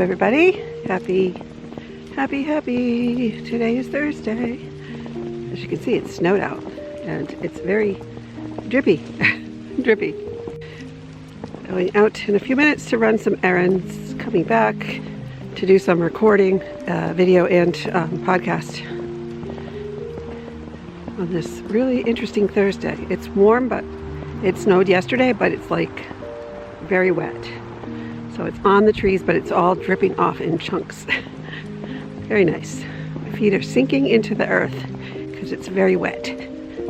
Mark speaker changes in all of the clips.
Speaker 1: everybody. Happy. Today is Thursday. As you can see, it's snowed out and it's very drippy. Drippy. Going out in a few minutes to run some errands, coming back to do some recording, video and podcast on this really interesting Thursday. It's warm, but it snowed yesterday, but it's like very wet. So it's on the trees, but it's all dripping off in chunks. Very nice. My feet are sinking into the earth because it's very wet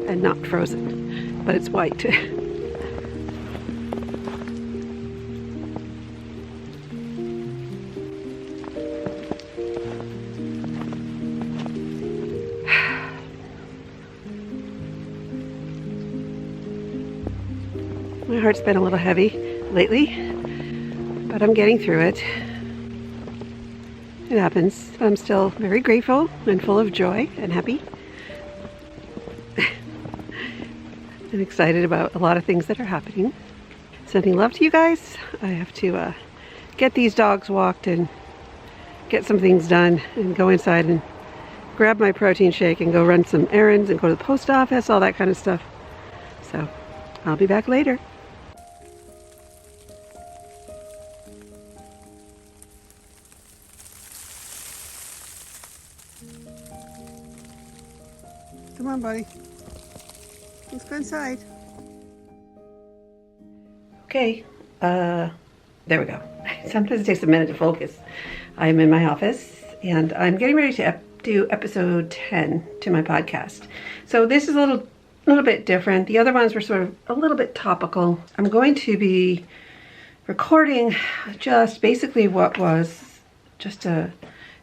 Speaker 1: and not frozen, but it's white. My heart's been a little heavy lately, but I'm getting through it. It happens. I'm still very grateful and full of joy and happy. And excited about a lot of things that are happening. Sending love to you guys. I have to get these dogs walked and get some things done and go inside and grab my protein shake and go run some errands and go to the post office, all that kind of stuff. So I'll be back later. Come on, buddy. Let's go inside. Okay, there we go. Sometimes it takes a minute to focus. I'm in my office and I'm getting ready to do episode 10 to my podcast. So this is a little bit different. The other ones were sort of a little bit topical. I'm going to be recording just basically what was just an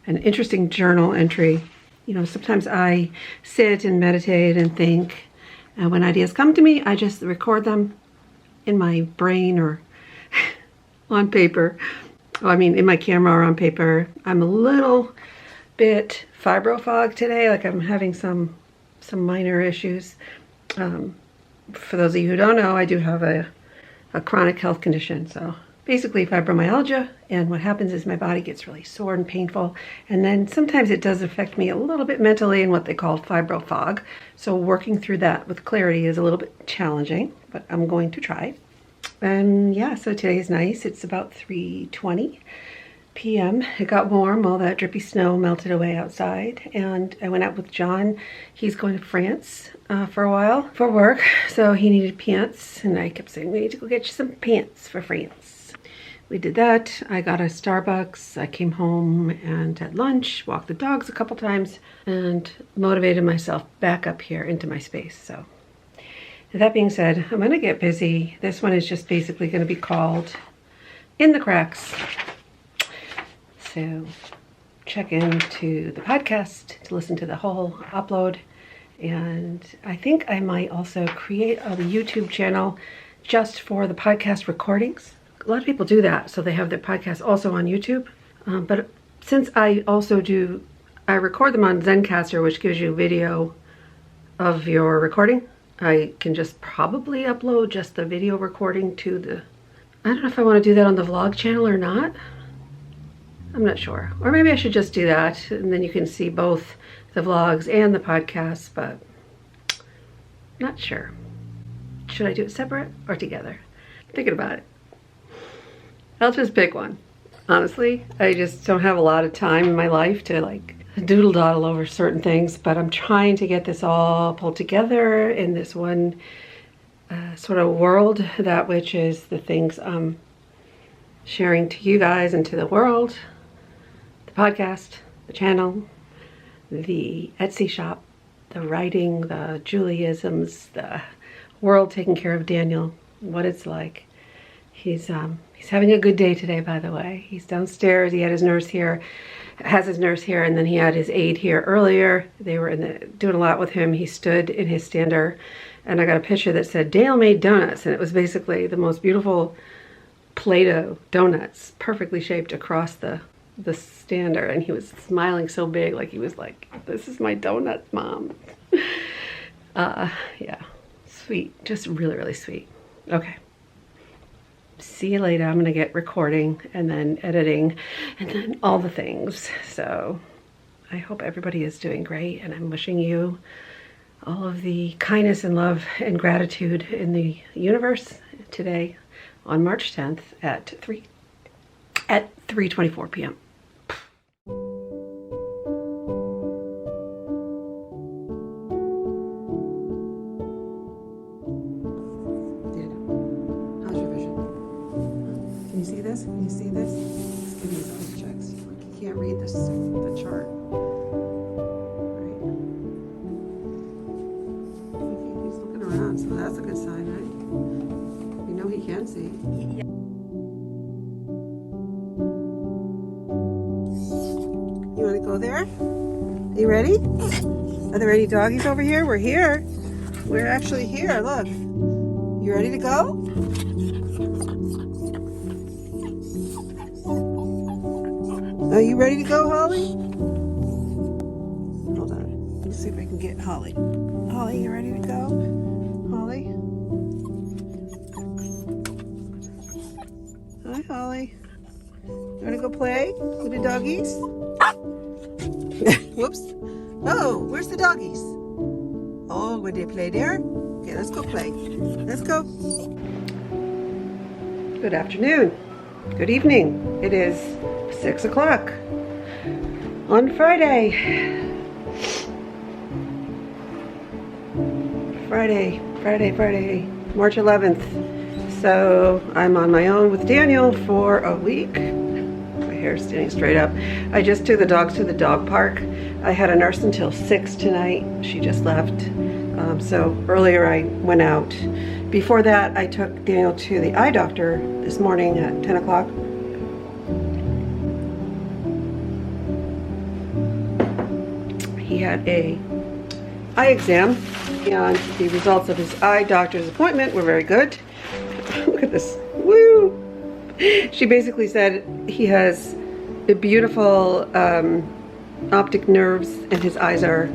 Speaker 1: interesting journal entry. You know, sometimes I sit and meditate and think, and when ideas come to me, I just record them in my brain or on paper. I mean, in my camera or on paper. I'm a little bit fibro-fog today, like I'm having some minor issues. For those of you who don't know, I do have a chronic health condition, so basically fibromyalgia, and what happens is my body gets really sore and painful, and then sometimes it does affect me a little bit mentally in what they call fibro-fog. So working through that with clarity is a little bit challenging, but I'm going to try. And yeah, so today is nice. It's about 3:20 p.m. It got warm, all that drippy snow melted away outside, and I went out with John. He's going to France for a while for work, so he needed pants, and I kept saying, we need to go get you some pants for France. We did that. I got a Starbucks. I came home and had lunch, walked the dogs a couple times, and motivated myself back up here into my space. So that being said, I'm going to get busy. This one is just basically going to be called In the Cracks. So check into the podcast to listen to the whole upload. And I think I might also create a YouTube channel just for the podcast recordings. A lot of people do that, so they have their podcast also on YouTube. But since I record them on Zencaster, which gives you video of your recording, I can just probably upload just the video recording to the... I don't know if I want to do that on the vlog channel or not. I'm not sure. Or maybe I should just do that, and then you can see both the vlogs and the podcasts, but not sure. Should I do it separate or together? Thinking about it. I'll just pick one. Honestly, I just don't have a lot of time in my life to like doodle dawdle over certain things, but I'm trying to get this all pulled together in this one sort of world, that which is the things I'm sharing to you guys and to the world. The podcast, the channel, the Etsy shop, the writing, the Julieisms, the world taking care of Daniel, what it's like. He's having a good day today, by the way. He's downstairs. He had his nurse here, and then he had his aide here earlier. They were doing a lot with him. He stood in his stander, and I got a picture that said, Dale made donuts, and it was basically the most beautiful Play-Doh donuts, perfectly shaped across the stander, and he was smiling so big, like he was like, this is my donuts, Mom. Yeah, sweet, just really, really sweet. Okay. see you later. I'm gonna get recording and then editing and then all the things. So I hope everybody is doing great, and I'm wishing you all of the kindness and love and gratitude in the universe today on March 10th at 3:24 p.m. How's your vision? Can you see this? Can you see this? Let's give me those checks. You can't read this, the chart. Right. He's looking around, so that's a good sign, right? You know he can see. You want to go there? Are you ready? Are there any doggies over here? We're here. We're actually here. Look. You ready to go? Are you ready to go, Holly? Hold on. Let's see if I can get Holly. Holly, you ready to go? Holly? Hi, Holly. You want to go play with the doggies? Whoops. Oh, where's the doggies? Oh, would they play there? Okay, let's go play. Let's go. Good afternoon. Good evening. It is 6 o'clock on Friday. Friday, March 11th. So I'm on my own with Daniel for a week. My hair's standing straight up. I just took the dogs to the dog park. I had a nurse until 6 tonight. She just left. So earlier I went out. Before that, I took Daniel to the eye doctor this morning at 10 o'clock. He had a eye exam, and the results of his eye doctor's appointment were very good. Look at this. Woo! She basically said he has a beautiful optic nerves, and his eyes are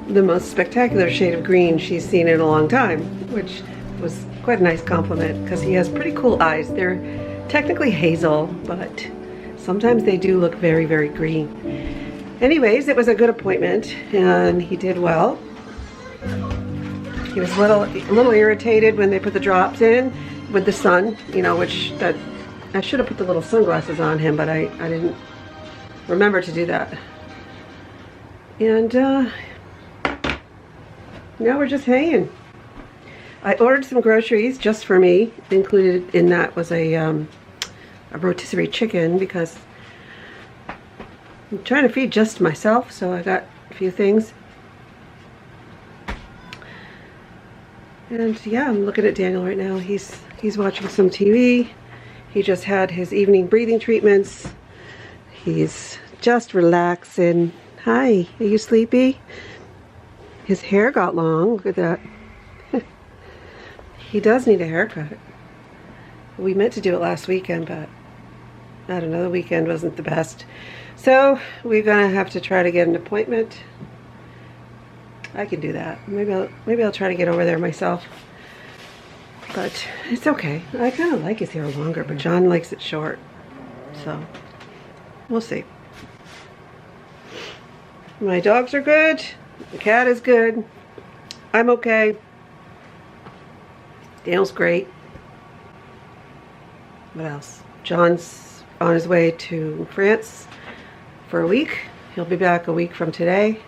Speaker 1: the most spectacular shade of green she's seen in a long time, which was quite a nice compliment because he has pretty cool eyes. They're technically hazel, but sometimes they do look very, very green. Anyways, it was a good appointment and he did well. He was a little irritated when they put the drops in with the sun, you know, which that I should have put the little sunglasses on him, but I didn't remember to do that. And now we're just hanging. I ordered some groceries just for me. Included in that was a rotisserie chicken because I'm trying to feed just myself, so I got a few things. And yeah, I'm looking at Daniel right now. He's watching some TV. He just had his evening breathing treatments. He's just relaxing. Hi, are you sleepy? His hair got long. Look at that. He does need a haircut. We meant to do it last weekend, but I don't know, the weekend wasn't the best. So we're gonna have to try to get an appointment. I can do that. Maybe I'll try to get over there myself. But it's okay. I kind of like his hair longer, but John likes it short. So we'll see. My dogs are good. The cat is good. I'm okay. Daniel's great. What else? John's on his way to France for a week. He'll be back a week from today.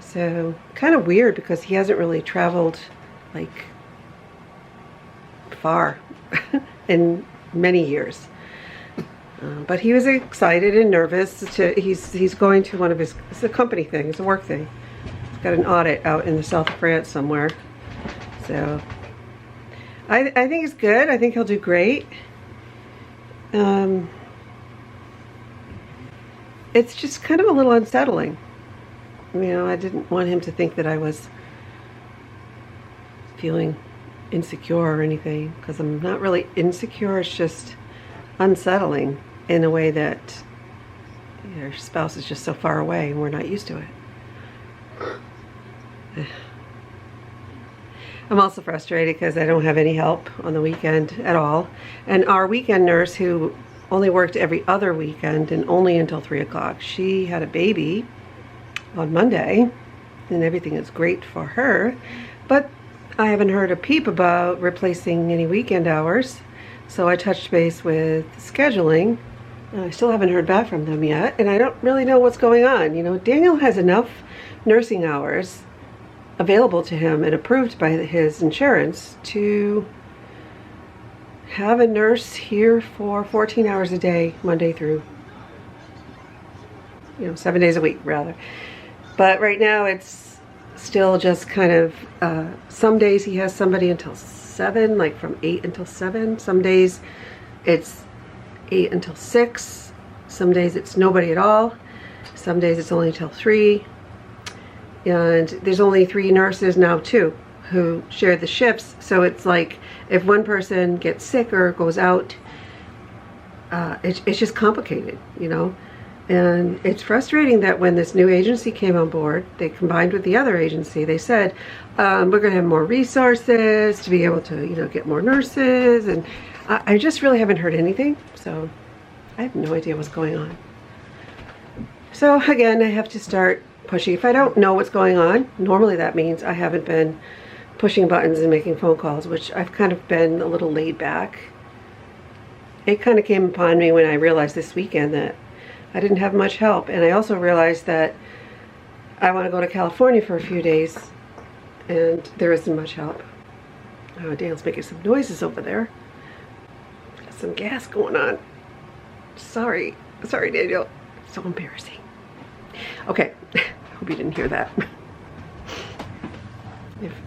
Speaker 1: So kind of weird because he hasn't really traveled like far in many years. But he was excited and nervous. He's going to one of his, it's a company thing, it's a work thing. He's got an audit out in the south of France somewhere. So I think he's good. I think he'll do great. It's just kind of a little unsettling. You know, I didn't want him to think that I was feeling insecure or anything, because I'm not really insecure. It's just unsettling in a way that your spouse is just so far away and we're not used to it. I'm also frustrated because I don't have any help on the weekend at all. And our weekend nurse, who only worked every other weekend and only until 3 o'clock, she had a baby on Monday, and everything is great for her. But I haven't heard a peep about replacing any weekend hours. So I touched base with scheduling. I still haven't heard back from them yet, and I don't really know what's going on. You know, Daniel has enough nursing hours available to him and approved by his insurance to have a nurse here for 14 hours a day, Monday through, 7 days a week rather. But right now it's still just kind of, some days he has somebody until 7, like from 8 until 7. Some days it's 8 until 6. Some days it's nobody at all. Some days it's only until 3. And there's only 3 nurses now too who share the shifts, so it's like if one person gets sick or goes out, it's just complicated, and it's frustrating that when this new agency came on board, they combined with the other agency. They said, we're going to have more resources to be able to get more nurses, and I just really haven't heard anything, so I have no idea what's going on. So again, I have to start pushing. If I don't know what's going on, normally that means I haven't been pushing buttons and making phone calls, which I've kind of been a little laid back. It kind of came upon me when I realized this weekend that I didn't have much help, and I also realized that I want to go to California for a few days and there isn't much help. Oh, Dale's making some noises over there. Got some gas going on. Sorry, Daniel. So embarrassing. Okay, I hope you didn't hear that.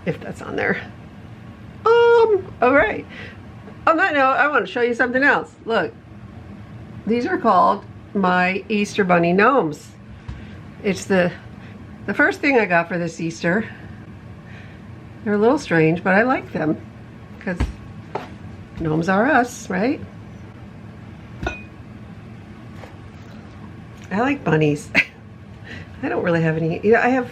Speaker 1: If that's on there. All right. On that note, I want to show you something else. Look, these are called my Easter Bunny gnomes. It's the first thing I got for this Easter. They're a little strange, but I like them because gnomes are us, right? I like bunnies. I don't really have any, I have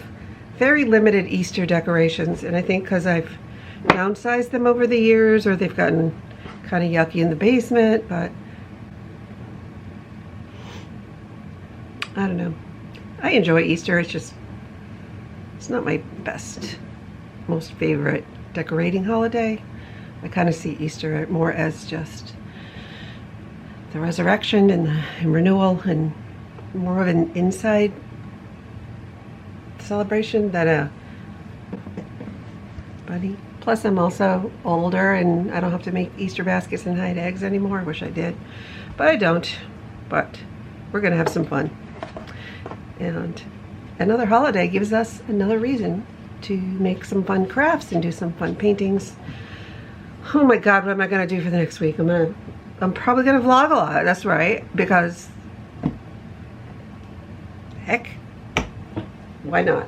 Speaker 1: very limited Easter decorations, and I think because I've downsized them over the years, or they've gotten kind of yucky in the basement, but I don't know. I enjoy Easter. It's not my best, most favorite decorating holiday. I kind of see Easter more as just the resurrection and renewal, and more of an inside celebration than a bunny. Plus I'm also older and I don't have to make Easter baskets and hide eggs anymore. I wish I did, but I don't. But we're gonna have some fun. And another holiday gives us another reason to make some fun crafts and do some fun paintings. Oh my God, what am I gonna do for the next week? I'm probably gonna vlog a lot, that's right, because heck, why not?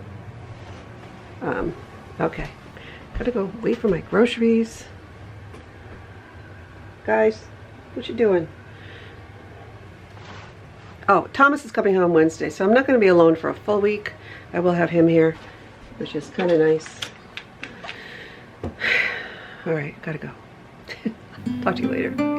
Speaker 1: Okay, gotta go wait for my groceries. Guys, what you doing? Oh, Thomas is coming home Wednesday, so I'm not gonna be alone for a full week. I will have him here, which is kind of nice. All right, gotta go. Talk to you later.